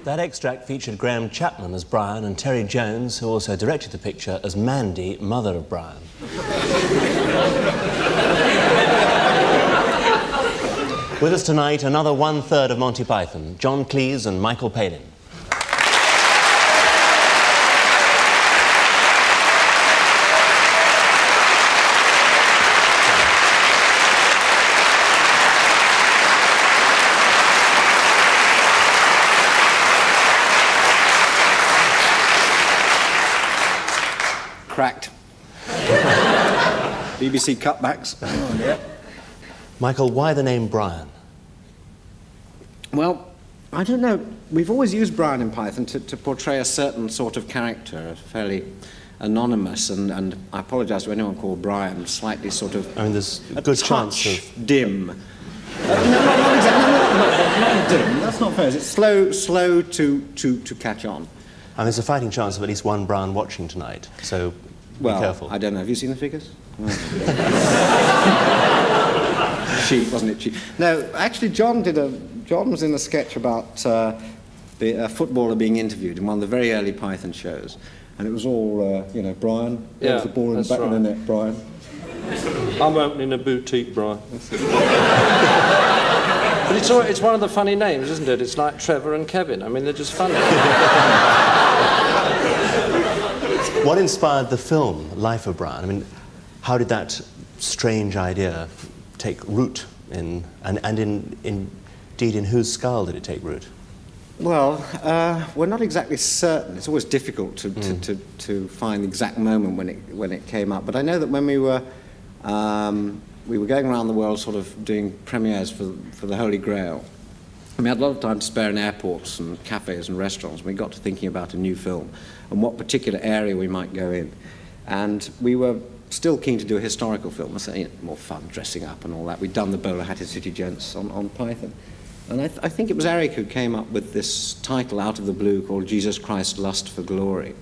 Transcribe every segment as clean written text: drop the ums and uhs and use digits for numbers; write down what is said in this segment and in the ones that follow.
That extract featured Graham Chapman as Brian and Terry Jones, who also directed the picture, as Mandy, mother of Brian. With us tonight, another one-third of Monty Python, John Cleese and Michael Palin. Cracked. BBC cutbacks. Oh, yeah. Michael, why the name Brian? Well, I don't know. We've always used Brian in Python to portray a certain sort of character, fairly anonymous, and I apologise to anyone called Brian, slightly sort of... I mean, there's a good chance of... dim. Not dim, that's not fair. It's slow to catch on. And there's a fighting chance of at least one Brian watching tonight, so be careful. I don't know. Have you seen the figures? Cheap, wasn't it cheap? No, actually, John was in a sketch about the footballer being interviewed in one of the very early Python shows, and it was all, you know, Brian, there's the ball in the back of the net, Brian. I'm opening a boutique, Brian. But it's one of the funny names, isn't it? It's like Trevor and Kevin. I mean, they're just funny. What inspired the film, Life of Brian? I mean, how did that strange idea take root in, and indeed in whose skull did it take root? Well, we're not exactly certain. It's always difficult to find the exact moment when it came up. But I know that when we were going around the world sort of doing premieres for the Holy Grail, and we had a lot of time to spare in airports and cafes and restaurants. We got to thinking about a new film and what particular area we might go in. And we were still keen to do a historical film, so, you know, more fun, dressing up and all that. We'd done the bowler-hatted city gents on Python. And I think it was Eric who came up with this title out of the blue called Jesus Christ, Lust for Glory.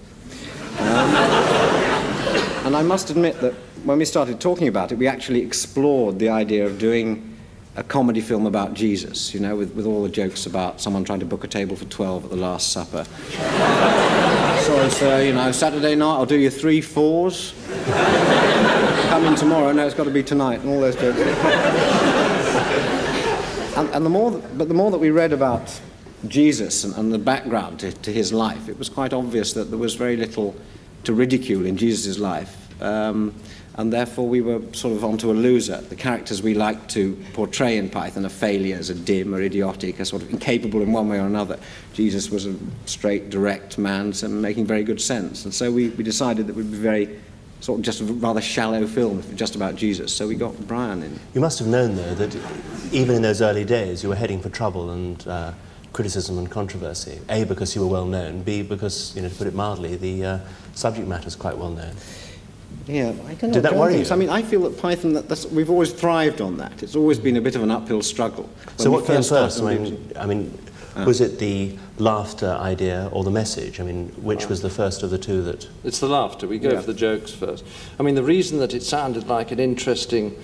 And I must admit that when we started talking about it, we actually explored the idea of doing a comedy film about Jesus, you know, with all the jokes about someone trying to book a table for 12 at the Last Supper. Sorry, sir, you know, Saturday night I'll do you 3 4s. Come in tomorrow, no, it's got to be tonight, and all those jokes. And the more that we read about Jesus and the background to his life, it was quite obvious that there was very little to ridicule in Jesus' life. And therefore we were sort of onto a loser. The characters we like to portray in Python are failures, are dim, are idiotic, are sort of incapable in one way or another. Jesus was a straight, direct man, so making very good sense. And so we decided that it would be very sort of just a rather shallow film just about Jesus. So we got Brian in. You must have known, though, that even in those early days you were heading for trouble and criticism and controversy. A, because you were well known. B, because, you know, to put it mildly, the subject matter is quite well known. Yeah, I don't know. Did that worry you? I mean, I feel that Python, we've always thrived on that. It's always been a bit of an uphill struggle. So what came first? I mean, was it the laughter idea or the message? I mean, which was the first of the two that... It's the laughter. We go for the jokes first. I mean, the reason that it sounded like an interesting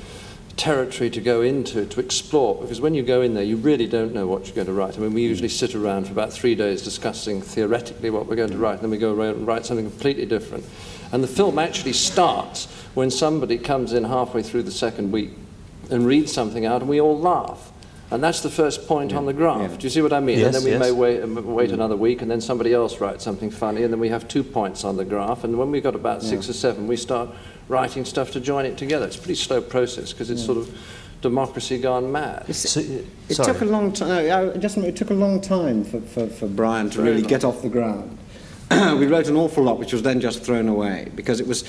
territory to go into, to explore, because when you go in there, you really don't know what you're going to write. I mean, we usually sit around for about 3 days discussing theoretically what we're going to write, and then we go around and write something completely different. And the film actually starts when somebody comes in halfway through the second week and reads something out, and we all laugh. And that's the first point on the graph. Do you see what I mean? Yes, and then we may wait another week, and then somebody else writes something funny, and then we have 2 points on the graph. And when we've got about 6 or 7, we start writing stuff to join it together. It's a pretty slow process because it's sort of democracy gone mad. It took a long time. It took a long time for Brian to really get off the ground. We wrote an awful lot, which was then just thrown away because it was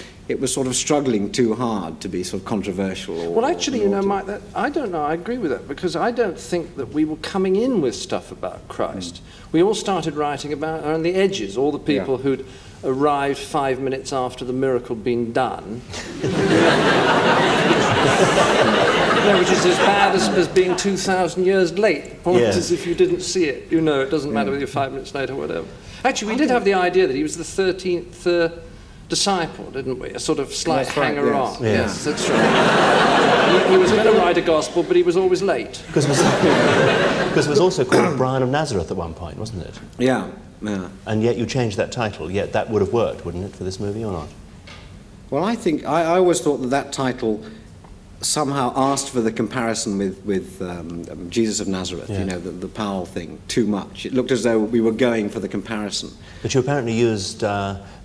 sort of struggling too hard to be sort of controversial. Well, actually, you know, Mike, I don't know. I agree with that because I don't think that we were coming in with stuff about Christ. We all started writing about around the edges, all the people who'd arrived 5 minutes after the miracle had been done. Which is as bad as being 2,000 years late. The point is, if you didn't see it, you know, it doesn't matter whether you're 5 minutes late or whatever. Actually, we did have the idea that he was the 13th disciple, didn't we? A sort of slight That's right, hanger-on. yes. Yes, that's right. He was going to write a gospel, but he was always late. Because it was also called Brian of Nazareth at one point, wasn't it? Yeah, yeah. And yet you changed that title, yet that would have worked, wouldn't it, for this movie or not? Well, I think I always thought that title somehow asked for the comparison with Jesus of Nazareth, Yeah. you know, the Powell thing, too much. It looked as though we were going for the comparison. But you apparently used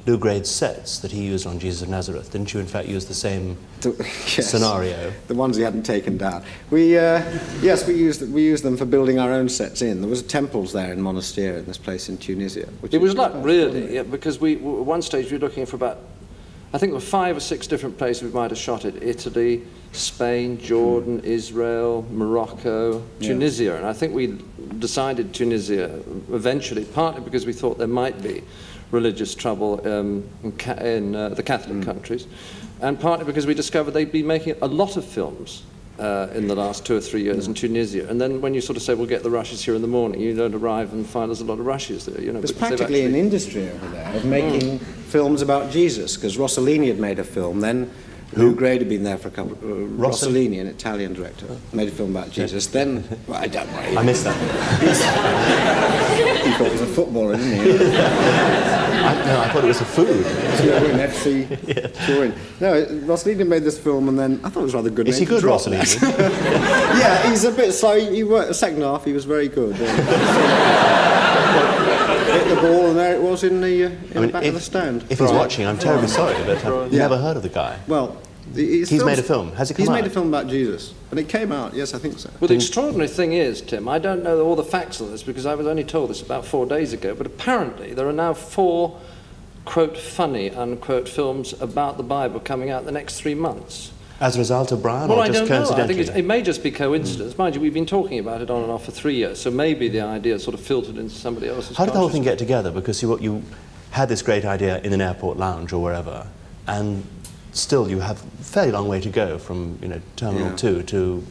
Lou Grade's sets that he used on Jesus of Nazareth. Didn't you, in fact, use the same Yes. scenario? The ones he hadn't taken down. We used them for building our own sets in. There was temples there in Monastir, in this place in Tunisia. It was luck, really, yeah, because at one stage we were looking for about, I think there were 5 or 6 different places we might have shot it. Italy, Spain, Jordan, Israel, Morocco, Tunisia. And I think we decided Tunisia eventually, partly because we thought there might be religious trouble in the Catholic countries, and partly because we discovered they'd been making a lot of films in the last 2 or 3 years in Tunisia. And then when you sort of say, we'll get the Rushes here in the morning, you don't arrive and find there's a lot of Rushes there. You know, There's because they've practically actually- an industry over there of making films about Jesus, because Rossellini had made a film then. Lou Grade had been there for a couple. Rossellini, an Italian director, made a film about Jesus. Then, well, I don't worry. I missed that. He thought it was a footballer, didn't he? I thought it was a food. Turin, FC Turin. No, Rossellini made this film, and then I thought it was rather good. Is he name to good, drop. Rossellini? Yeah, he's a bit slow. He worked the second half. He was very good. Hit the ball, and there it was in the back of the stand. If he's watching, I'm terribly sorry, but I've never heard of the guy. Well, He's made a film. Has it come out? He's made a film about Jesus, and it came out. Yes, I think so. Well, the extraordinary thing is, Tim, I don't know all the facts on this because I was only told this about 4 days ago, but apparently there are now 4, quote, funny, unquote, films about the Bible coming out the next 3 months. As a result of Brian, Well, or I just don't know. I coincidentally? think it may just be coincidence. Mind you, we've been talking about it on and off for 3 years, so maybe the idea sort of filtered into somebody else's How did the whole thing consciousness. get together? Because you had this great idea in an airport lounge or wherever, and still you have a fairly long way to go from Terminal 2 to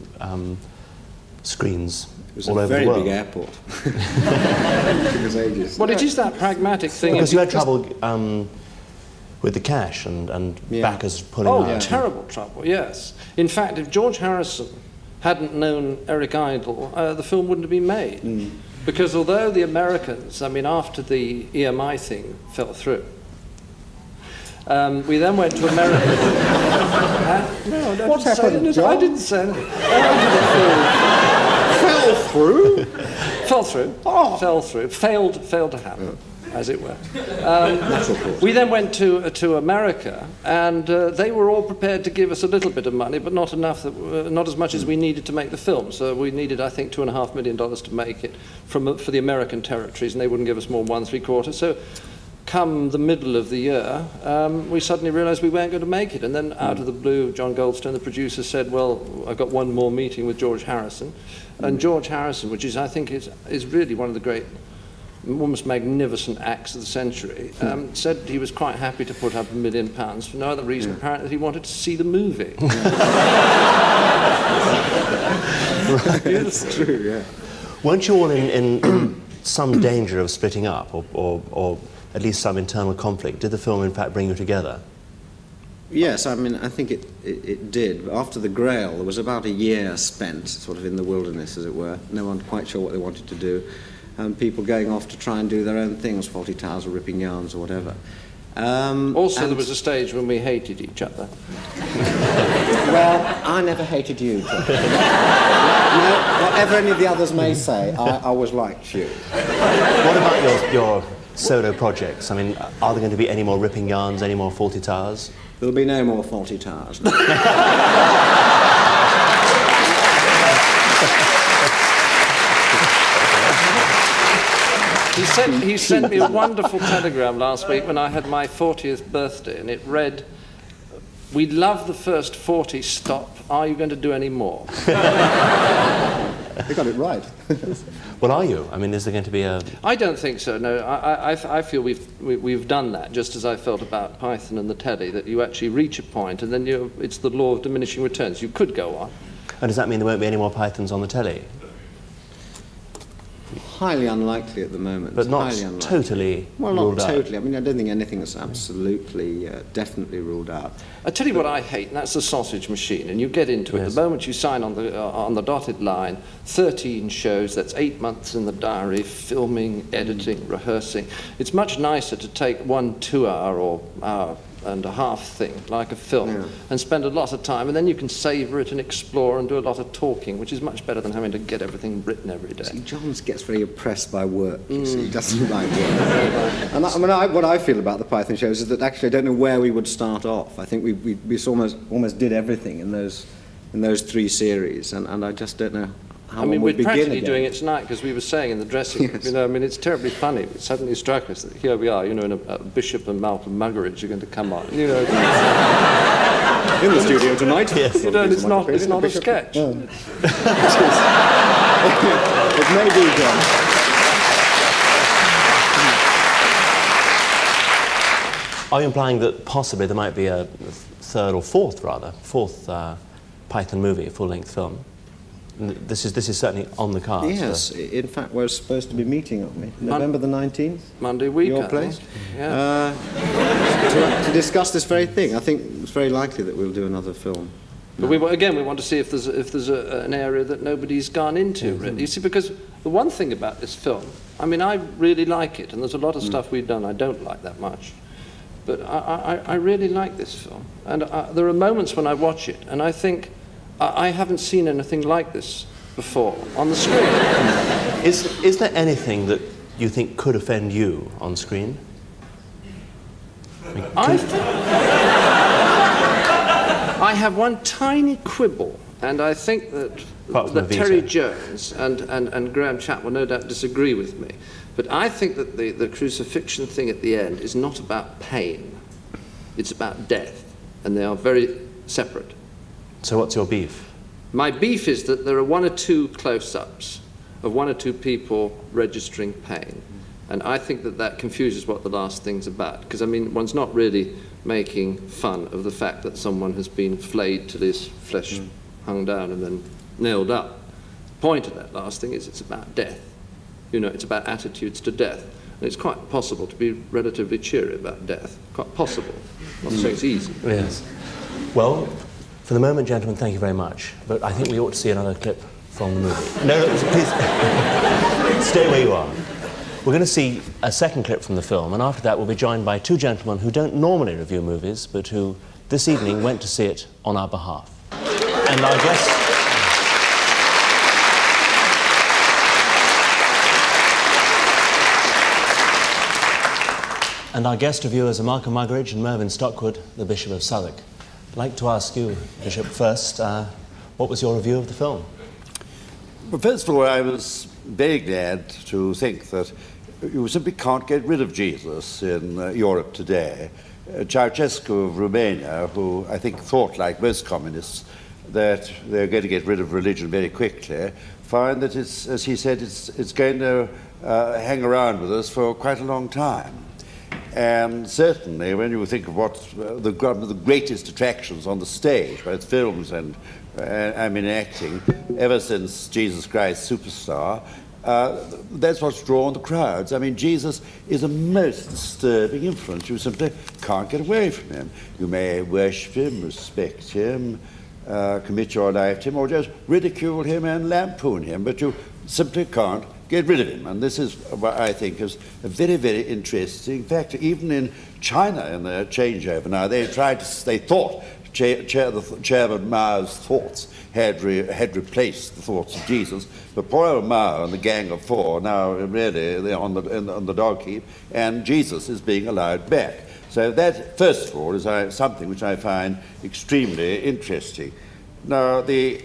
screens It was all a over very the world. big airport. It was ages. Well, it is that pragmatic thing. Because you had trouble with the cash and backers pulling out. Oh, terrible trouble, yes. In fact, if George Harrison hadn't known Eric Idle, the film wouldn't have been made. Because although the Americans, after the EMI thing fell through, we then went to America. No, I What didn't say happened, anything. John? I didn't say anything. Fell through. Fell through. Oh. Fell through. Failed to happen, as it were. We then went to America, and they were all prepared to give us a little bit of money, but not enough, not as much as we needed to make the film. So we needed, I think, $2.5 million to make it for the American territories, and they wouldn't give us more than 1.75. So come the middle of the year, we suddenly realised we weren't going to make it. And then out of the blue, John Goldstone, the producer, said, well, I've got one more meeting with George Harrison. And George Harrison, which is, I think, is really one of the great, almost magnificent acts of the century, said he was quite happy to put up £1 million for no other reason, apparently, he wanted to see the movie. It's true, yeah. Weren't you all in some danger of splitting up or at least some internal conflict? Did the film, in fact, bring you together? Yes, I think it did. After the Grail, there was about a year spent sort of in the wilderness, as it were. No one quite sure what they wanted to do. And people going off to try and do their own things, Faulty Towers or ripping yarns or whatever. Also, there was a stage when we hated each other. Well, I never hated you, John. No, whatever any of the others may say, I always liked you. What about your solo projects? Are there going to be any more ripping yarns, any more Faulty Towers? There'll be no more Faulty Towers. He sent me a wonderful telegram last week when I had my 40th birthday, and it read, "We love the first 40, stop. Are you going to do any more?" You got it right. Well, are you? Is there going to be a... I don't think so, no. I feel we've done that, just as I felt about Python and the telly, that you actually reach a point and then it's the law of diminishing returns. You could go on. And does that mean there won't be any more Pythons on the telly? highly unlikely at the moment. But not highly unlikely. totally Well, not ruled out. totally. I mean, I don't think anything is absolutely, definitely ruled out. I tell you what I hate, and that's the sausage machine. And you get into it Yes. the moment you sign on the dotted line. 13 shows. That's 8 months in the diary, filming, editing, rehearsing. It's much nicer to take 1 2-hour or hour and a half thing, like a film, and spend a lot of time, and then you can savour it and explore and do a lot of talking, which is much better than having to get everything written every day. See, John gets very oppressed by work. You see, he doesn't like work. And what I feel about the Python shows is that actually I don't know where we would start off. I think we almost did everything in those 3 series, and I just don't know how I mean, one would we're begin practically again. doing it tonight because we were saying in the dressing room, you know, I mean, it's terribly funny. It suddenly struck us that here we are, you know, in a Bishop and Malcolm Muggeridge are going to come on. You know, In the studio tonight. Yes. you know, it's not a sketch. It may be, John. Are you implying that possibly there might be a third or fourth Python movie, a full-length film? This is certainly on the cards. Yes, in fact, we're supposed to be meeting, aren't we? November the 19th? Monday week, Your I place? think. Yeah. To discuss this very thing. I think it's very likely that we'll do another film. But we want to see if there's an area that nobody's gone into, really. You see, because the one thing about this film, I mean, I really like it, and there's a lot of stuff we've done I don't like that much. But I really like this film. And there are moments when I watch it, and I think, I haven't seen anything like this before on the screen. Is there anything that you think could offend you on screen? I have one tiny quibble, and I think that Terry Jones and Graham Chapp will no doubt disagree with me. But I think that the crucifixion thing at the end is not about pain. It's about death, and they are very separate. So what's your beef? My beef is that there are 1 or 2 close-ups of 1 or 2 people registering pain. And I think that confuses what the last thing's about. Because, I mean, one's not really making fun of the fact that someone has been flayed till his flesh hung down and then nailed up. The point of that last thing is it's about death. You know, it's about attitudes to death. And it's quite possible to be relatively cheery about death. Quite possible. I'm not saying it's easy. Yes. Well, for the moment, gentlemen, thank you very much. But I think we ought to see another clip from the movie. No, please, stay where you are. We're going to see a second clip from the film, and after that we'll be joined by 2 gentlemen who don't normally review movies, but who this evening went to see it on our behalf. And our guest... And our guest reviewers are Michael Muggeridge and Mervyn Stockwood, the Bishop of Southwark. I'd like to ask you, Bishop, first, what was your review of the film? Well, first of all, I was very glad to think that you simply can't get rid of Jesus in Europe today. Ceausescu of Romania, who I think thought like most communists that they're going to get rid of religion very quickly, find that it's, as he said, it's going to hang around with us for quite a long time. And certainly, when you think of what the greatest attractions on the stage, both films and acting, ever since Jesus Christ Superstar, that's what's drawn the crowds. I mean, Jesus is a most disturbing influence. You simply can't get away from him. You may worship him, respect him, commit your life to him, or just ridicule him and lampoon him, but you simply can't get rid of him. And this is what I think is a very, very interesting factor. Even in China, in their changeover now, they thought Chairman Mao's thoughts had replaced the thoughts of Jesus, but poor old Mao and the Gang of Four now really they're on the dog heap, and Jesus is being allowed back. So that, first of all, is something which I find extremely interesting. Now, the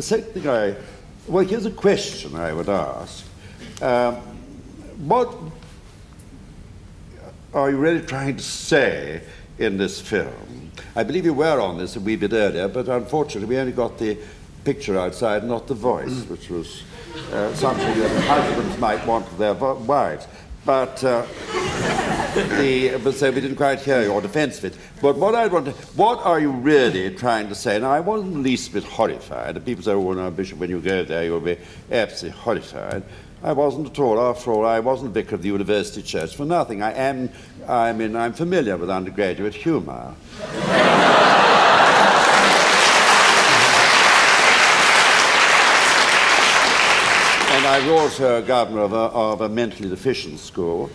second thing well, here's a question I would ask. What are you really trying to say in this film? I believe you were on this a wee bit earlier, but unfortunately we only got the picture outside, not the voice, which was something that husbands might want for their wives. But but so we didn't quite hear your defence of it. But what are you really trying to say? Now, I wasn't the least bit horrified. And people say, oh, no, Bishop, when you go there, you'll be absolutely horrified. I wasn't at all. After all, I wasn't vicar of the university church for nothing. I'm familiar with undergraduate humour. And I was also governor of a mentally deficient school.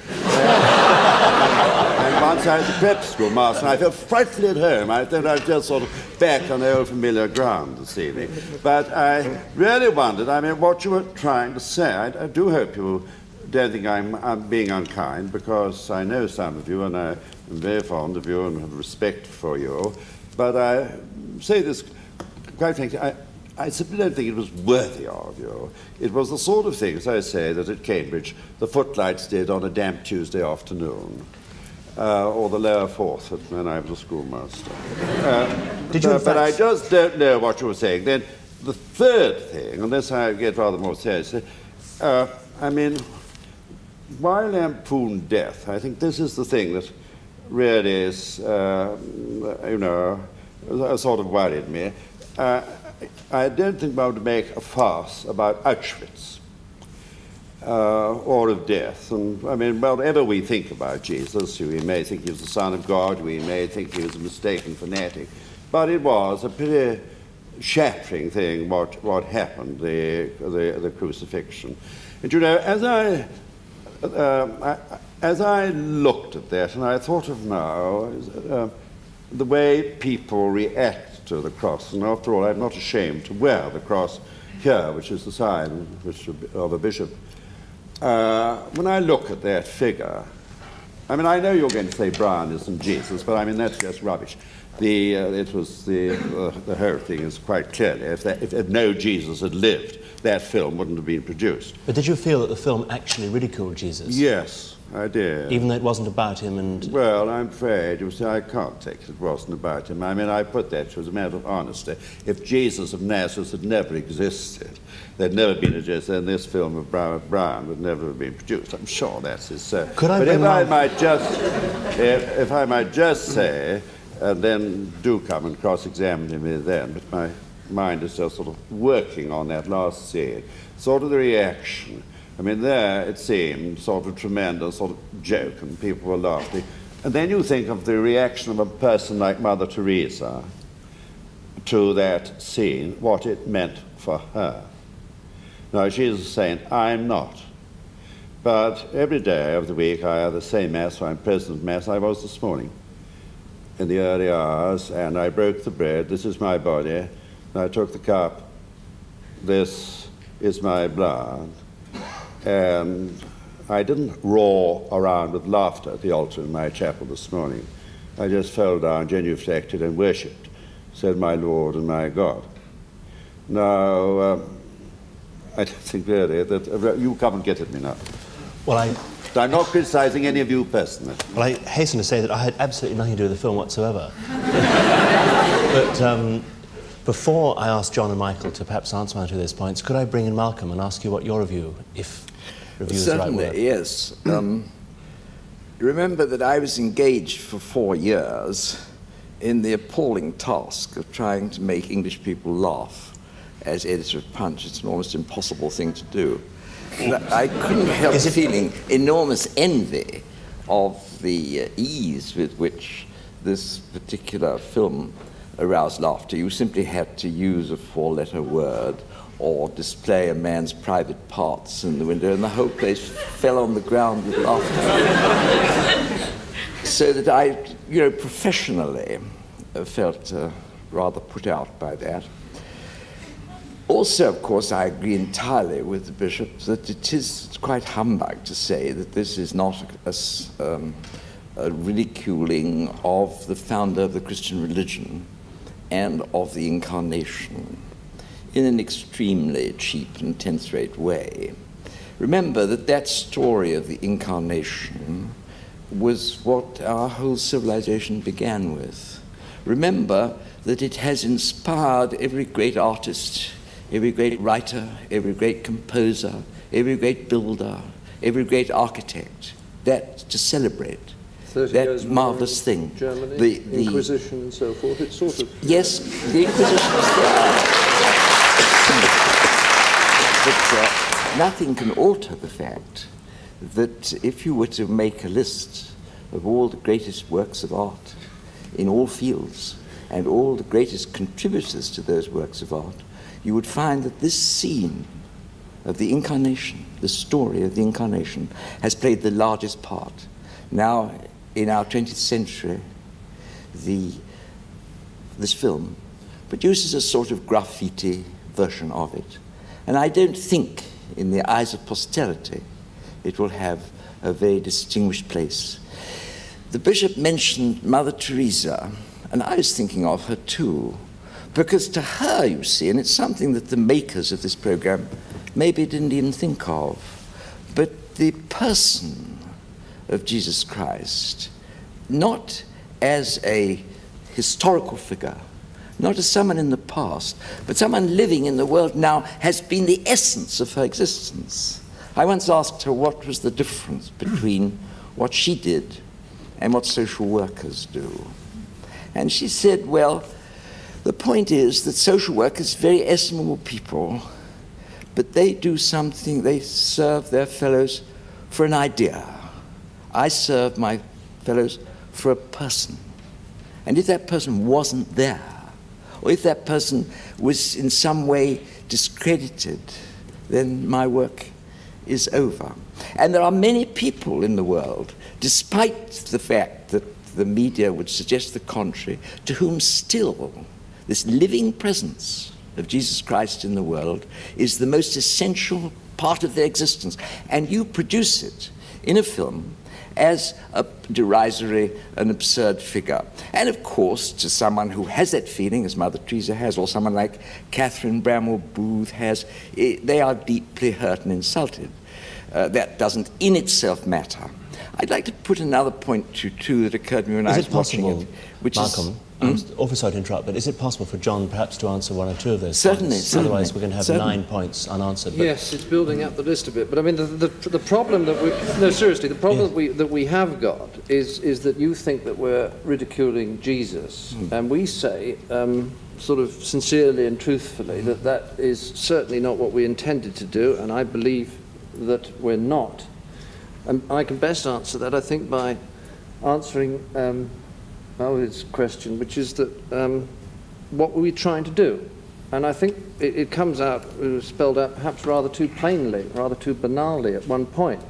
And once I was a prep school master, and I felt frightfully at home. I thought I was just sort of back on the old familiar ground this evening. But I really wondered, what you were trying to say. I do hope you don't think I'm being unkind, because I know some of you, and I am very fond of you and have respect for you. But I say this quite frankly, I simply don't think it was worthy of you. It was the sort of thing, as I say, that at Cambridge the footlights did on a damp Tuesday afternoon, or the lower fourth when I was a schoolmaster. But I just don't know what you were saying. Then the third thing, unless I get rather more seriously, why lampoon death? I think this is the thing that really is, sort of worried me. I don't think we ought to make a farce about Auschwitz or of death. And whatever we think about Jesus, we may think he was the Son of God, we may think he was a mistaken fanatic, but it was a pretty shattering thing what happened, the crucifixion. And as I looked at that, and I thought of now the way people react to the cross, and after all, I'm not ashamed to wear the cross here, which is the sign of a bishop. When I look at that figure, I know you're going to say Brian isn't Jesus, but that's just rubbish. The whole thing is quite clearly, if no Jesus had lived, that film wouldn't have been produced. But did you feel that the film actually ridiculed Jesus? Yes, I did. Even though it wasn't about him and... Well, I'm afraid, you see, I can't take it wasn't about him. I put that to as a matter of honesty. If Jesus of Nazareth had never existed, there'd never been a Jesus, then this film of Brian would never have been produced. I'm sure that's his... Could I but bring if I might just say, and then do come and cross-examine me then, but my mind is just sort of working on that last scene, sort of the reaction. There it seemed sort of tremendous sort of joke, and people were laughing. And then you think of the reaction of a person like Mother Teresa to that scene, what it meant for her. Now, she's a saint, I'm not. But every day of the week I have the same Mass, so I'm present at Mass. I was this morning in the early hours, and I broke the bread. This is my body. And I took the cup. This is my blood. And I didn't roar around with laughter at the altar in my chapel this morning. I just fell down, genuflected, and worshipped, said my Lord and my God. Now, I don't think really that... you come and get at me now. Well, I'm not criticising any of you personally. Well, I hasten to say that I had absolutely nothing to do with the film whatsoever. But before I ask John and Michael to perhaps answer one or two of those points, could I bring in Malcolm and ask you what your review, if review is the right word? Certainly, yes. Remember that I was engaged for 4 years in the appalling task of trying to make English people laugh as editor of Punch. It's an almost impossible thing to do. And I couldn't help feeling enormous envy of the ease with which this particular film aroused laughter. You simply had to use a 4-letter word or display a man's private parts in the window, and the whole place fell on the ground with laughter. So that I, professionally felt rather put out by that. Also, of course, I agree entirely with the Bishop that it is quite humbug to say that this is not a ridiculing of the founder of the Christian religion and of the Incarnation in an extremely cheap and tenth-rate way. Remember that story of the Incarnation was what our whole civilization began with. Remember that it has inspired every great artist, every great writer, every great composer, every great builder, every great architect, that to celebrate 30 that years marvelous war in thing. Germany, The Inquisition and so forth. It's sort of... Yes, the Inquisition was there. But nothing can alter the fact that if you were to make a list of all the greatest works of art in all fields and all the greatest contributors to those works of art, you would find that this scene of the Incarnation, the story of the Incarnation, has played the largest part. Now, in our 20th century, this film produces a sort of graffiti version of it. And I don't think, in the eyes of posterity, it will have a very distinguished place. The Bishop mentioned Mother Teresa, and I was thinking of her too, because to her, you see, and it's something that the makers of this program maybe didn't even think of, but the person of Jesus Christ, not as a historical figure, not as someone in the past, but someone living in the world now, has been the essence of her existence. I once asked her what was the difference between what she did and what social workers do. And she said, well, the point is that social workers are very estimable people, but they do something, they serve their fellows for an idea. I serve my fellows for a person. And if that person wasn't there, or if that person was in some way discredited, then my work is over. And there are many people in the world, despite the fact that the media would suggest the contrary, to whom still this living presence of Jesus Christ in the world is the most essential part of their existence. And you produce it in a film as a derisory and absurd figure. And of course, to someone who has that feeling, as Mother Teresa has, or someone like Catherine Bramwell Booth has, they are deeply hurt and insulted. That doesn't in itself matter. I'd like to put another point to you, too, that occurred to me when I was watching it. Which Malcolm, I'm awfully sorry to interrupt, but is it possible for John perhaps to answer one or two of those Certainly, points? certainly. Otherwise we're going to have 9 points unanswered. But Yes, it's building up the list a bit. But I mean, the problem that we... No, seriously, the problem that we have got is that you think that we're ridiculing Jesus. And we say, sort of sincerely and truthfully, that is certainly not what we intended to do, and I believe that we're not. And I can best answer that, I think, by answering Alvid's question, which is that what were we trying to do? And I think it comes out, spelled out perhaps rather too plainly, rather too banally at one point,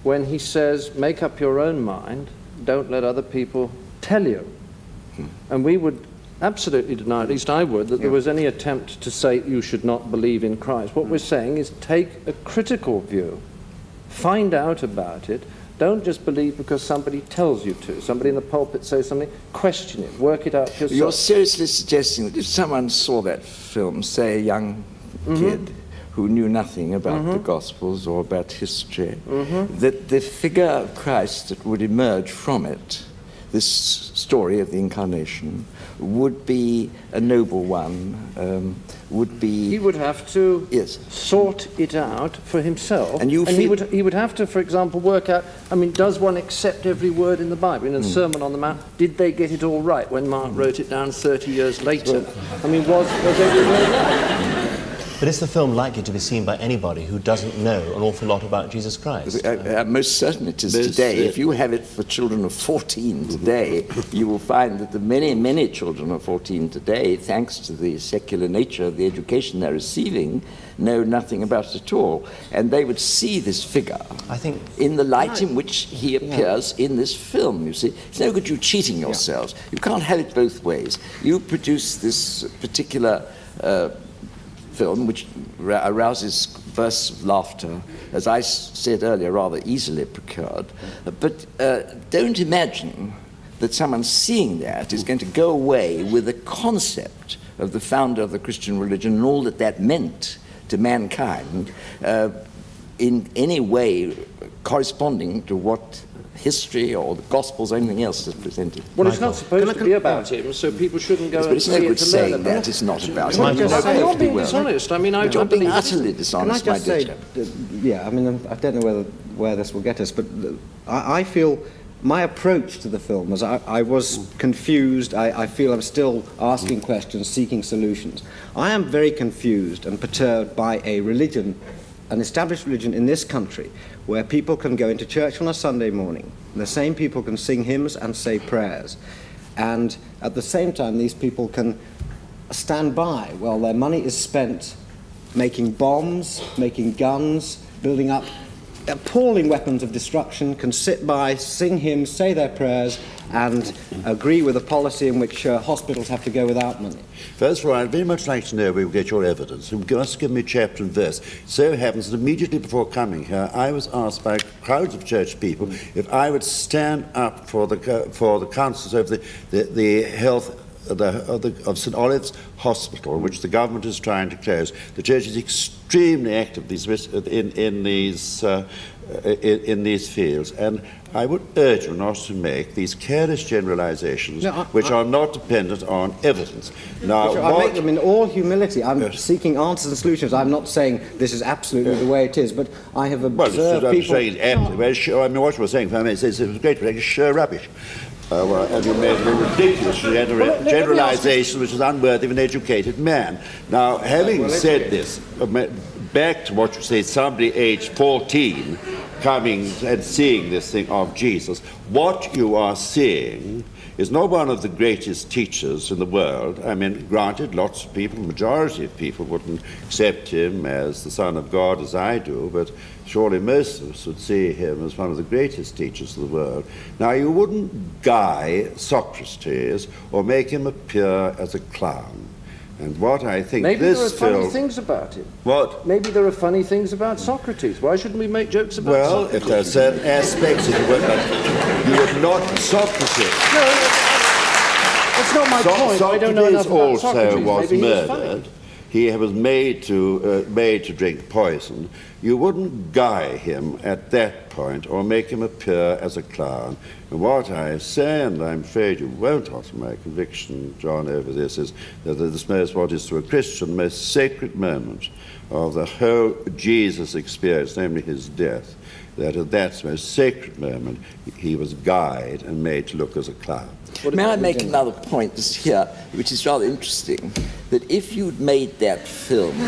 when he says, make up your own mind, don't let other people tell you. And we would absolutely deny, at least I would, that there was any attempt to say you should not believe in Christ. What we're saying is take a critical view, find out about it, don't just believe because somebody tells you to. Somebody in the pulpit says something, question it, work it out yourself. You're seriously suggesting that if someone saw that film, say a young kid who knew nothing about the Gospels or about history, that the figure of Christ that would emerge from it, this story of the Incarnation, would be a noble one, would be... He would have to Yes. sort it out for himself. And he would have to, for example, work out, I mean, does one accept every word in the Bible? In the Sermon on the Mount, did they get it all right when Mark wrote it down 30 years later? I mean, was every word right? But is the film likely to be seen by anybody who doesn't know an awful lot about Jesus Christ? Most certainly it is today. If you have it for children of 14 today, you will find that the many, many children of 14 today, thanks to the secular nature of the education they're receiving, know nothing about it at all. And they would see this figure, I think, in the light in which he appears in this film, you see. It's no good you cheating yourselves. You can't have it both ways. You produce this particular film, which arouses bursts of laughter, as I said earlier, rather easily procured. But don't imagine that someone seeing that is going to go away with the concept of the founder of the Christian religion and all that that meant to mankind in any way corresponding to what history or the Gospels or anything else is presented. Well, it's not supposed to be about him, so people shouldn't go and see it to learn. But it's no good saying that it's not about him. I'm not being dishonest. I mean, You're being utterly dishonest, my dear. I mean, I don't know where this will get us, but I feel my approach to the film was I was confused. I feel I'm still asking questions, seeking solutions. I am very confused and perturbed by a religion, an established religion in this country, where people can go into church on a Sunday morning. The same people can sing hymns and say prayers. And at the same time, these people can stand by while their money is spent making bombs, making guns, building up appalling weapons of destruction, can sit by, sing hymns, say their prayers, and agree with a policy in which hospitals have to go without money. First of all, I'd very much like to know where you get your evidence. You must give me chapter and verse. So it happens that immediately before coming here, I was asked by crowds of church people if I would stand up for the councils of the health of St. Olave's Hospital, which the government is trying to close. The church is extremely active in these fields, and I would urge you not to make these careless generalizations which are not dependent on evidence. Now, I make them in all humility. I'm seeking answers and solutions. I'm not saying this is absolutely the way it is, but I have observed people... I mean, what you were saying, if I may say, it was great, but it's sheer rubbish. And you made a ridiculous generalization which is unworthy of an educated man. Now, having said this, back to what you say, somebody aged 14 coming and seeing this thing of Jesus, what you are seeing is not one of the greatest teachers in the world. I mean, granted, lots of people, the majority of people wouldn't accept him as the Son of God as I do, but surely most of us would see him as one of the greatest teachers of the world. Now, you wouldn't guy Socrates or make him appear as a clown. And what I think maybe this there are funny film... things about him. What? Maybe there are funny things about Socrates. Why shouldn't we make jokes about Socrates? Well, if there are certain aspects of the work, you would not Socrates. No, that's not my point. I don't know enough about Socrates. Also was maybe murdered. He was made to drink poison. You wouldn't guy him at that point or make him appear as a clown. And what I say, and I'm afraid you won't alter my conviction, John, over this, is that this most, what is to a Christian, the most sacred moment of the whole Jesus experience, namely his death, that at that most sacred moment he was guyed and made to look as a clown. May I make another point just here, which is rather interesting, that if you'd made that film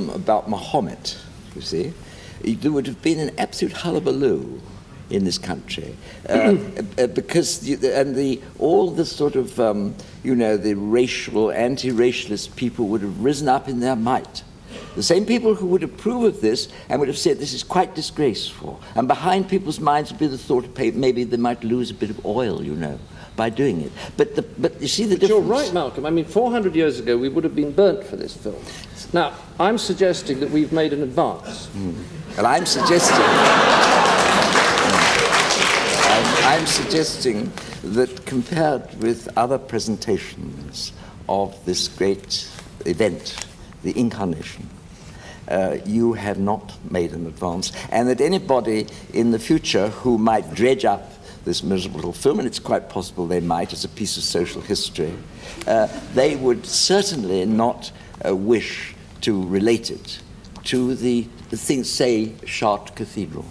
about Muhammad, you see, there would have been an absolute hullabaloo in this country, because all the sort of the racial, anti-racialist people would have risen up in their might. The same people who would approve of this and would have said this is quite disgraceful. And behind people's minds would be the thought of maybe they might lose a bit of oil, by doing it. But you see the difference. You're right, Malcolm. I mean, 400 years ago we would have been burnt for this film. Now, I'm suggesting that we've made an advance. And I'm suggesting that compared with other presentations of this great event, the incarnation, you have not made an advance, and that anybody in the future who might dredge up this miserable little film, and it's quite possible they might as a piece of social history, they would certainly not wish to relate it to the thing, say, Chartres Cathedral,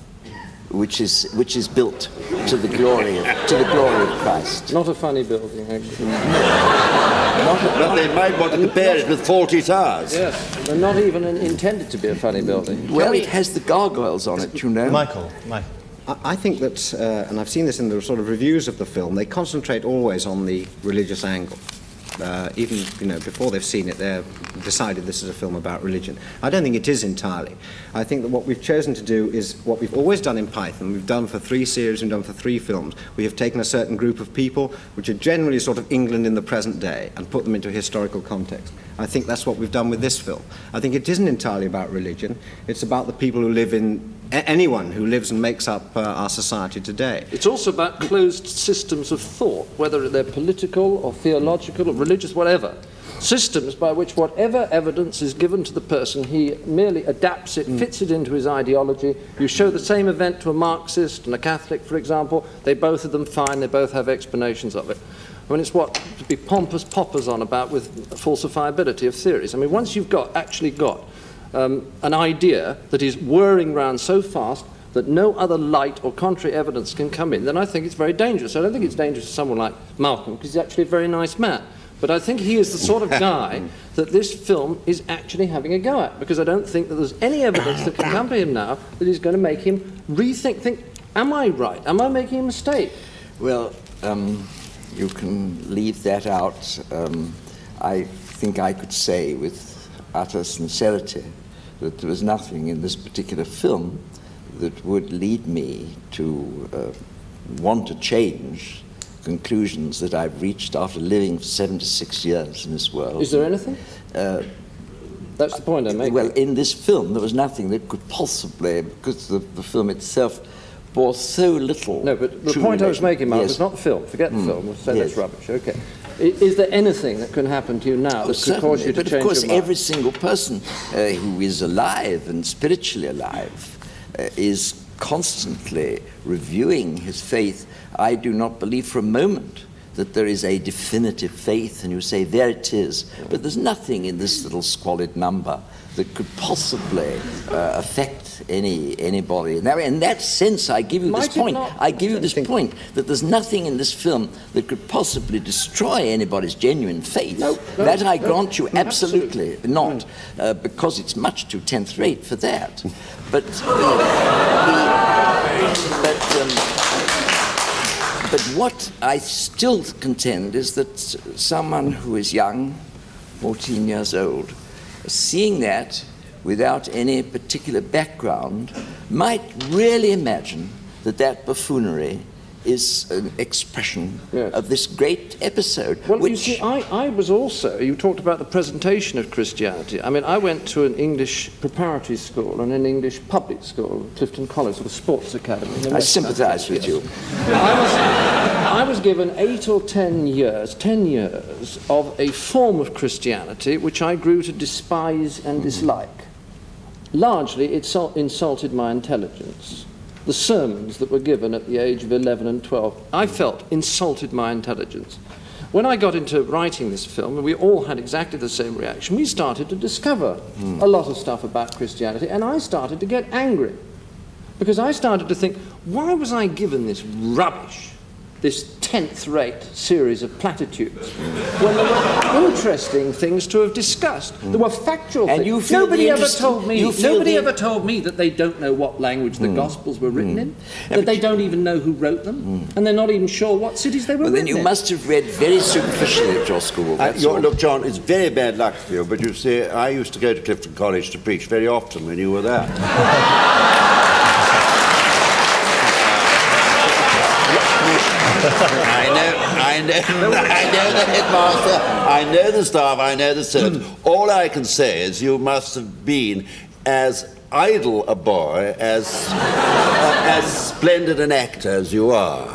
which is built to the glory of Christ. Not a funny building, actually. But they might want to compare it with 40 Towers. Yes, they're not even intended to be a funny building. Well, it has the gargoyles on it, Michael. I think that, and I've seen this in the sort of reviews of the film, they concentrate always on the religious angle. Even before they've seen it, they've decided this is a film about religion. I don't think it is entirely. I think that what we've chosen to do is what we've always done in Python. We've done for 3 series and done for 3 films. We have taken a certain group of people, which are generally sort of England in the present day, and put them into a historical context. I think that's what we've done with this film. I think it isn't entirely about religion. It's about the people who live in anyone who lives and makes up our society today. It's also about closed systems of thought, whether they're political or theological or religious, whatever. Systems by which whatever evidence is given to the person, he merely adapts it, fits it into his ideology. You show the same event to a Marxist and a Catholic, for example, they both of them fine, they both have explanations of it. I mean, it's what to be pompous poppers on about with falsifiability of theories. I mean, once you've actually got an idea that is whirring round so fast, that no other light or contrary evidence can come in, then I think it's very dangerous. I don't think it's dangerous to someone like Malcolm, because he's actually a very nice man. But I think he is the sort of guy that this film is actually having a go at, because I don't think that there's any evidence that can come to him now that is going to make him think, am I right? Am I making a mistake? Well, you can leave that out. I think I could say with utter sincerity that there was nothing in this particular film that would lead me to want to change conclusions that I've reached after living for 76 years in this world. Is there anything? That's the point I'm making. Well, in this film, there was nothing that could possibly, because the film itself bore so little. No, but the point I was making, Mark, was not the film. Forget the film. We'll say that's rubbish. Okay. Is there anything that can happen to you now that could cause you to change your mind? But of course, every single person who is alive and spiritually alive is constantly reviewing his faith. I do not believe for a moment that there is a definitive faith and you say, there it is. But there's nothing in this little squalid number that could possibly affect anybody. Now, in that sense, I give you this point. I give you this point that there's nothing in this film that could possibly destroy anybody's genuine faith. That I grant you absolutely not, because it's much too 10th rate for that. But but what I still contend is that someone who is young, 14 years old, seeing that without any particular background might really imagine that that buffoonery is an expression of this great episode. Well, you see, I was also, you talked about the presentation of Christianity. I mean, I went to an English preparatory school and an English public school, Clifton College, sort of sports academy. I sympathise with you. I was given 8 or 10 years of a form of Christianity which I grew to despise and dislike. Largely, it insulted my intelligence. The sermons that were given at the age of 11 and 12, I felt insulted my intelligence. When I got into writing this film, and we all had exactly the same reaction, we started to discover a lot of stuff about Christianity, and I started to get angry. Because I started to think, why was I given this rubbish, this 10th-rate series of platitudes, when there were interesting things to have discussed? There were factual things. Nobody ever told me that they don't know what language the Gospels were written in, that they don't even know who wrote them, and they're not even sure what cities they were written in. Then you must have read very superficially at your school. Look, John, it's very bad luck for you, but you see, I used to go to Clifton College to preach very often when you were there. I know the headmaster, I know the staff, I know the servants. All I can say is you must have been as idle a boy, as splendid an actor as you are.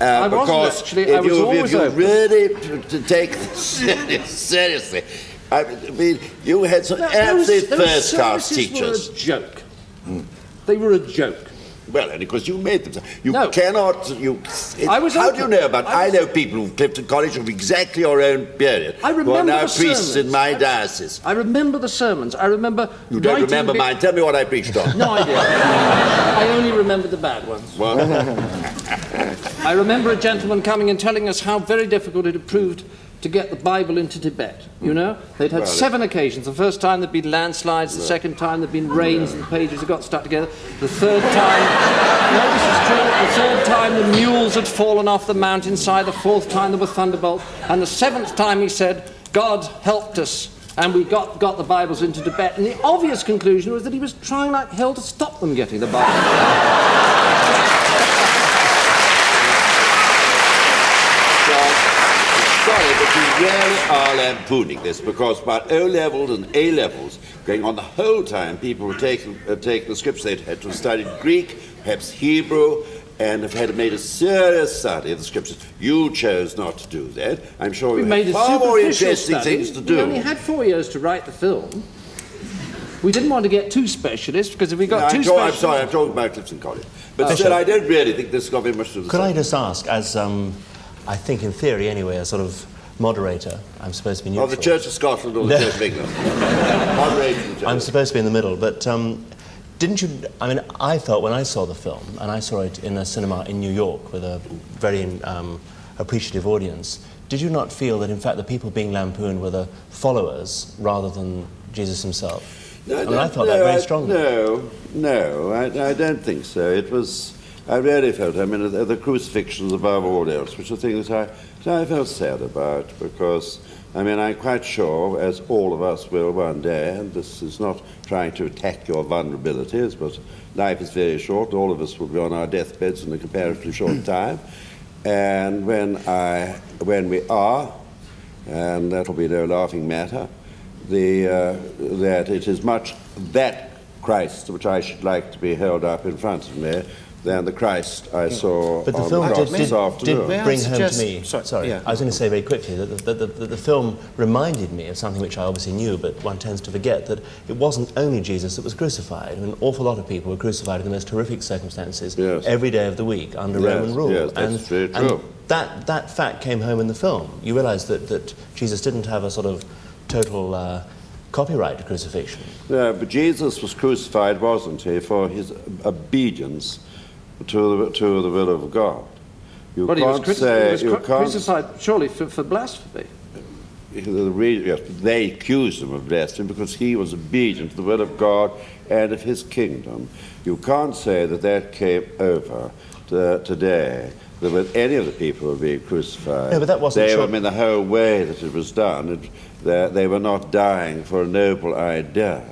I wasn't actually. I was always open. If you really to take this seriously, I mean, you had some absolute first-class teachers. Those were a joke. They were a joke. Well, and of course you made them. No. Cannot. How do you know about? I know people from Clifton College of exactly your own period. I remember who are now the priests sermons. in my diocese. I remember the sermons. I remember. You don't remember mine? Tell me what I preached on. No idea. I only remember the bad ones. What? I remember a gentleman coming and telling us how very difficult it had proved to get the Bible into Tibet. You know, they'd had 7 occasions. The first time there'd been landslides, the second time there'd been rains and the pages had got stuck together. The third time, no, this is true. The third time the mules had fallen off the mountainside. The fourth time there were thunderbolts. And the 7th time he said, God helped us. And we got the Bibles into Tibet. And the obvious conclusion was that he was trying like hell to stop them getting the Bible. Sorry, but you really are lampooning this, because about O-levels and A-levels, going on the whole time, people were taking the scripts. They'd had to have studied Greek, perhaps Hebrew, and have had made a serious study of the scriptures. You chose not to do that. I'm sure you had far more interesting things to do. We only had 4 years to write the film. We didn't want to get too specialist, because if we got too specialist... I'm sorry, I'm talking about Clifton College. But still, I don't really think this has got very much to do with Could I just ask, as I think in theory anyway, a sort of moderator, I'm supposed to be neutral. Of the Church of Scotland or the Church of England? Moderator. I'm supposed to be in the middle, but Didn't you? I mean, I felt when I saw the film, and I saw it in a cinema in New York with a very appreciative audience. Did you not feel that, in fact, the people being lampooned were the followers rather than Jesus himself? No, I felt that very strongly. No, I don't think so. It was, I really felt, I mean, the crucifixions above all else, which are things that I felt sad about, because, I mean, I'm quite sure, as all of us will one day, and this is not trying to attack your vulnerabilities, but life is very short, all of us will be on our deathbeds in a comparatively short time, and when we are, and that will be no laughing matter, that it is much that Christ which I should like to be held up in front of me than the Christ I saw but the on film the cross this did afternoon. bring home to me. Sorry, yeah. I was going to say very quickly that the film reminded me of something which I obviously knew, but one tends to forget, that it wasn't only Jesus that was crucified. I mean, an awful lot of people were crucified in the most horrific circumstances every day of the week under Roman rule. Yes, that's very true. And that fact came home in the film. You realise that Jesus didn't have a sort of total copyright to crucifixion. Yeah, but Jesus was crucified, wasn't he, for his obedience to the will of God. You But can't he was say crucified surely for blasphemy. Yes, they accused him of blasphemy because he was obedient to the will of God and of his kingdom. You can't say that came over today, that with any of the people who were being crucified, no, but that wasn't I mean, the whole way that it was done, they were not dying for a noble idea.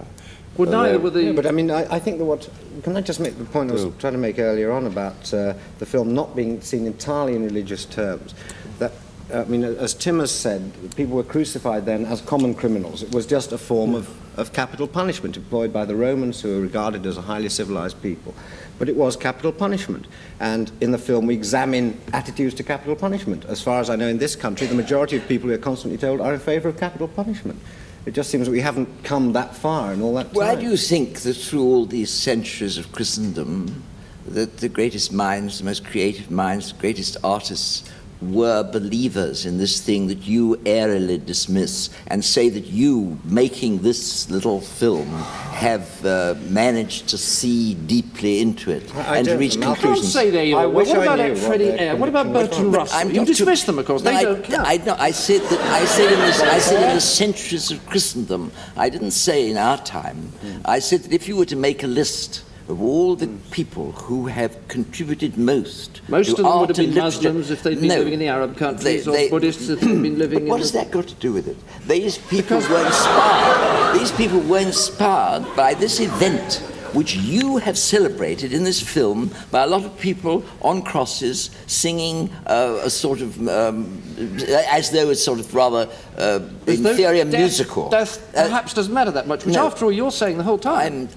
Well, neither were the... Yeah, but I mean, I think that can I just make the point I was trying to make earlier on about the film not being seen entirely in religious terms? That, I mean, as Tim has said, people were crucified then as common criminals. It was just a form of capital punishment employed by the Romans, who were regarded as a highly civilized people. But it was capital punishment. And in the film, we examine attitudes to capital punishment. As far as I know, in this country, the majority of people, we are constantly told, are in favour of capital punishment. It just seems that we haven't come that far in all that time. Why do you think that through all these centuries of Christendom, that the greatest minds, the most creative minds, the greatest artists were believers in this thing that you airily dismiss and say that you, making this little film, have managed to see deeply into it and to reach conclusions? I can't say they are. What about Freddie Eyre? What about Bertrand Russell? You dismiss them, of course. They don't count. I said in the centuries of Christendom. I didn't say in our time. I said that if you were to make a list of all the people who have contributed most of them would have been literature. Muslims if they'd been living in the Arab countries, or Buddhists if they'd been living in... What has that got to do with it? These people were inspired. These people were inspired by this event, which you have celebrated in this film by a lot of people on crosses singing a sort of, as though it's sort of rather inferior musical. Death perhaps doesn't matter that much, which after all you're saying the whole time.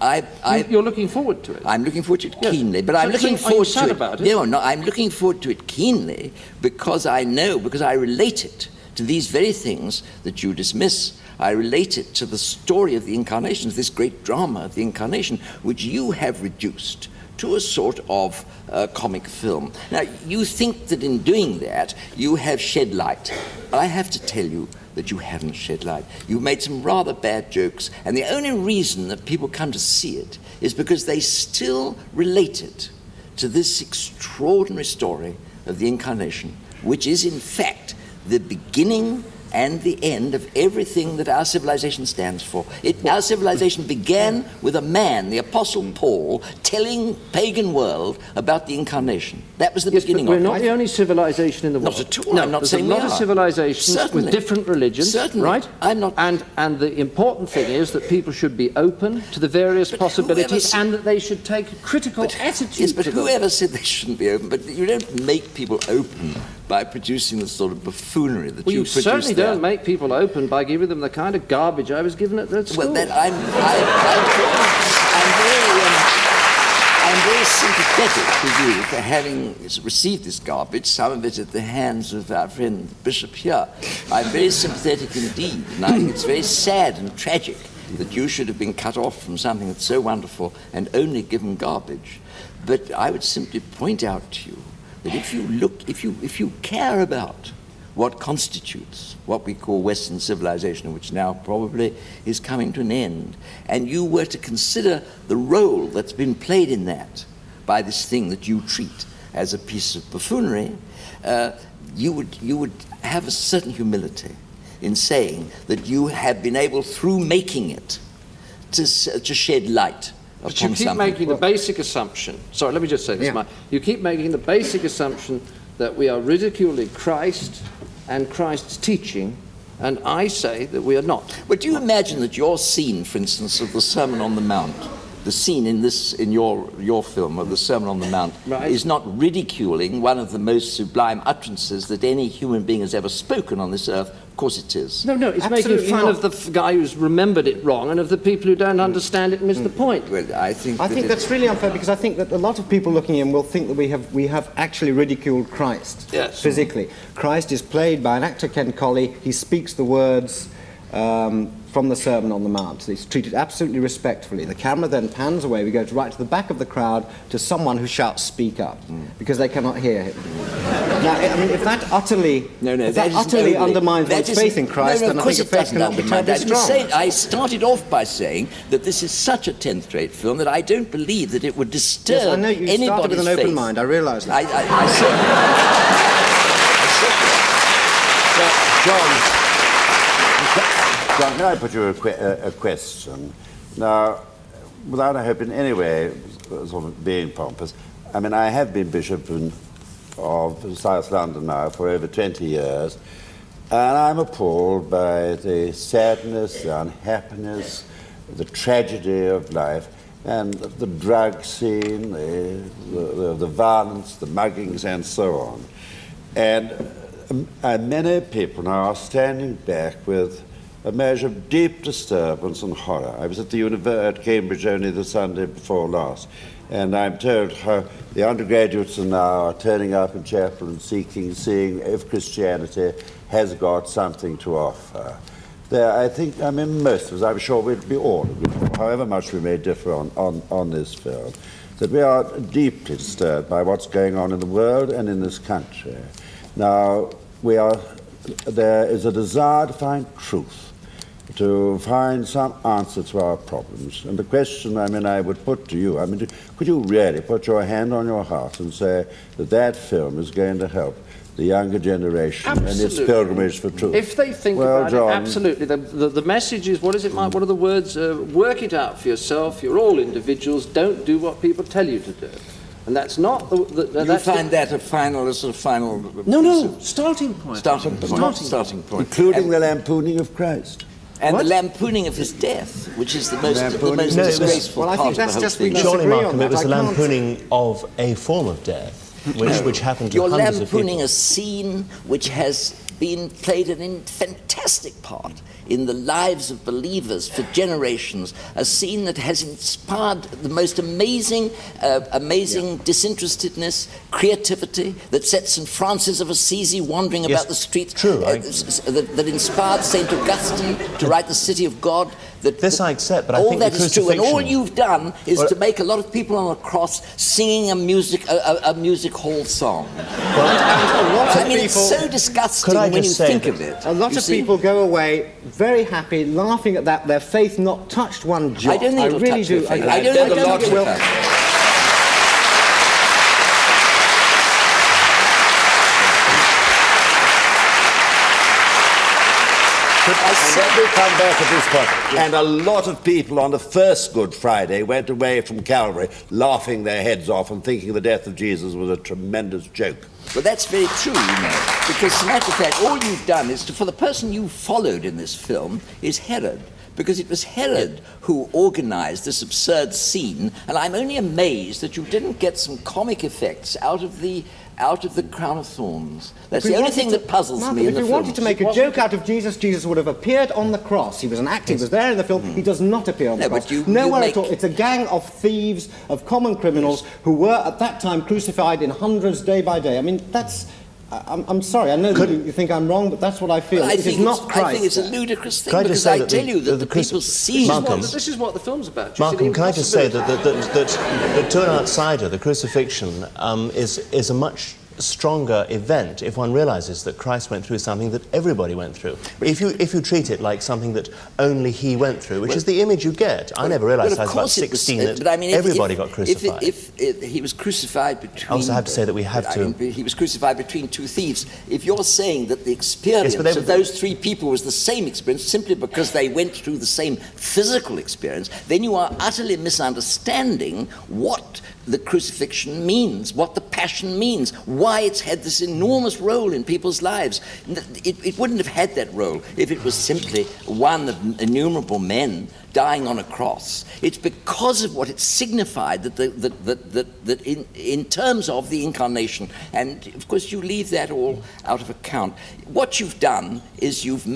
You're looking forward to it. I'm looking forward to it keenly, but I'm looking forward to it. About it. No, I'm looking forward to it keenly because I relate it to these very things that you dismiss. I relate it to the story of the Incarnation, this great drama of the Incarnation, which you have reduced to a sort of comic film. Now, you think that in doing that, you have shed light. I have to tell you that you haven't shed light. You've made some rather bad jokes, and the only reason that people come to see it is because they still relate it to this extraordinary story of the Incarnation, which is, in fact, the beginning and the end of everything that our civilization stands for. Our civilization began with a man, the Apostle Paul, telling pagan world about the Incarnation. That was the beginning of it. We're not the only civilization in the world. Not at all. No, I'm not there's saying a lot of civilizations Certainly. with different religions, Certainly. right? I'm not. And the important thing is that people should be open to the various possibilities, and that they should take a critical attitude. Yes, but to them. whoever said they shouldn't be open? But you don't make people open by producing the sort of buffoonery that you produce. You certainly don't make people open by giving them the kind of garbage I was given at that school. Well, then I'm very sympathetic to you for having received this garbage, some of it at the hands of our friend Bishop here. I'm very sympathetic indeed, and I think it's very sad and tragic that you should have been cut off from something that's so wonderful and only given garbage. But I would simply point out to you that if you care about what constitutes what we call Western civilization, which now probably is coming to an end, and you were to consider the role that's been played in that by this thing that you treat as a piece of buffoonery, you would have a certain humility in saying that you have been able, through making it, to shed light upon But you keep something. making the basic assumption. Sorry, let me just say this, Mike. You keep making the basic assumption that we are ridiculing Christ and Christ's teaching, and I say that we are not. But do you imagine that your scene, for instance, of the Sermon on the Mount, the scene in your film of the Sermon on the Mount, Right. is not ridiculing one of the most sublime utterances that any human being has ever spoken on this earth? Of course it is. No, it's Absolutely making fun not. of the guy who's remembered it wrong and of the people who don't understand it and miss the point. Well, I think that's really unfair, because I think that a lot of people looking in will think that we have actually ridiculed Christ physically. Christ is played by an actor, Ken Colley. He speaks the words from the Sermon on the Mount. He's treated absolutely respectfully. The camera then pans away. We go right to the back of the crowd to someone who shouts, "Speak up," because they cannot hear him. Now, I mean, if that utterly, undermines one's faith in Christ, then I think a faith cannot be terribly strong. I started off by saying that this is such a 10th-rate film that I don't believe that it would disturb Yes, I know you anybody's started with an open faith. mind. I realise that. I certainly. John, can I put you a question? Now, without, I hope, in any way sort of being pompous, I mean, I have been Bishop of South London now for over 20 years, and I'm appalled by the sadness, the unhappiness, the tragedy of life, and the drug scene, the violence, the muggings, and so on. And many people now are standing back with a measure of deep disturbance and horror. I was at Cambridge only the Sunday before last, and I'm told how the undergraduates are now turning up in chapel and seeing if Christianity has got something to offer. I think, I mean, most of us, I'm sure we'd be all, however much we may differ on this film, that we are deeply disturbed by what's going on in the world and in this country. Now, there is a desire to find truth, to find some answer to our problems. And the question, I mean, I would put to you, I mean, could you really put your hand on your heart and say that that film is going to help the younger generation in its pilgrimage for truth? If they think about John, it, absolutely. The message is, what is it, Mike? What are the words? Work it out for yourself. You're all individuals. Don't do what people tell you to do. And that's not You find that a final, starting point. Starting point. including the lampooning of Christ. And the lampooning of his death, which is the most disgraceful Well, I part think that's of the whole just thing. we Surely, disagree on Markham, that. it was the I can't- lampooning of a form of death, which happened to You're hundreds of people. lampooning a scene which has been played a fantastic part in the lives of believers for generations, a scene that has inspired the most amazing disinterestedness, creativity, that set St. Francis of Assisi wandering about the streets, true, that inspired St. Augustine to write The City of God. This I accept, but I all think that the is true, and all crucifixion- you've done is to make a lot of people on a cross singing a music hall song. I mean, it's so disgusting Could I when you just say think that of it. A lot You of see? people go away very happy, laughing at that, their faith not touched one jot. I don't think it'll really touch do. their faith. I I don't don't think think it will. it'll touch. Let me come back at this point. And a lot of people on the first Good Friday went away from Calvary laughing their heads off and thinking the death of Jesus was a tremendous joke. Well, that's very true, you know, because as a matter of fact, all you've done is for the person you followed in this film is Herod. Because it was Herod who organized this absurd scene, and I'm only amazed that you didn't get some comic effects out of the Crown of Thorns. That's the only thing that puzzles me in the If we film. wanted to make a joke out of Jesus, Jesus would have appeared on the cross. He was an actor, he was there in the film. He does not appear on the cross. but you Nowhere make- at all. It's a gang of thieves, of common criminals who were at that time crucified in hundreds day by day. I mean, that's... I'm sorry, I know that you think I'm wrong, but that's what I feel. It is not Christ. I think it's a ludicrous thing, Can I just because say I that tell you that the people see Malcolm, This is what the film's about. Malcolm, can I just say that to an outsider, the crucifixion is a much stronger event if one realizes that Christ went through something that everybody went through. If you treat it like something that only he went through, which is the image you get. I never realized I was about 16 that everybody got crucified. If he was crucified between... I also have to say that we have to... he was crucified between two thieves. If you're saying that the experience of those three people was the same experience simply because they went through the same physical experience, then you are utterly misunderstanding what the crucifixion means, what the passion means, why it's had this enormous role in people's lives. It wouldn't have had that role if it was simply one of innumerable men dying on a cross. It's because of what it signified that in terms of the incarnation, and of course you leave that all out of account. What you've done is you've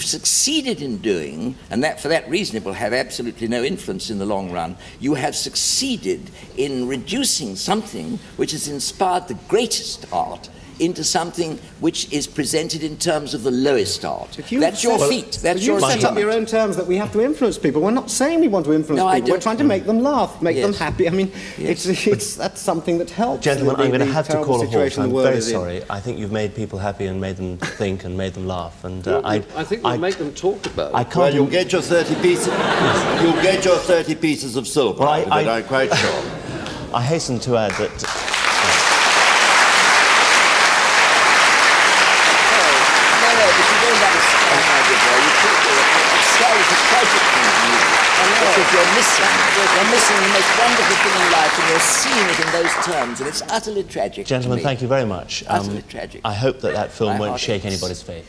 succeeded in doing, and that for that reason it will have absolutely no influence in the long run, you have succeeded in reducing something which has inspired the greatest art into something which is presented in terms of the lowest art. That's your feat. That's your set up your own terms that we have to influence people. We're not saying we want to influence people. We're trying to make them laugh, make them happy. I mean, that's something that helps. Gentlemen, I'm going to have to call a halt. I'm very sorry. I think you've made people happy and made them think and made them laugh. And I think we'll make them talk about it. Well, you'll get your 30 pieces. You'll get your 30 pieces of silver. Well, I'm quite sure. I hasten to add that. You're missing the most wonderful thing in life, and you're seeing it in those terms, and it's utterly tragic. Gentlemen, thank you very much. Utterly tragic. I hope that film won't shake anybody's faith.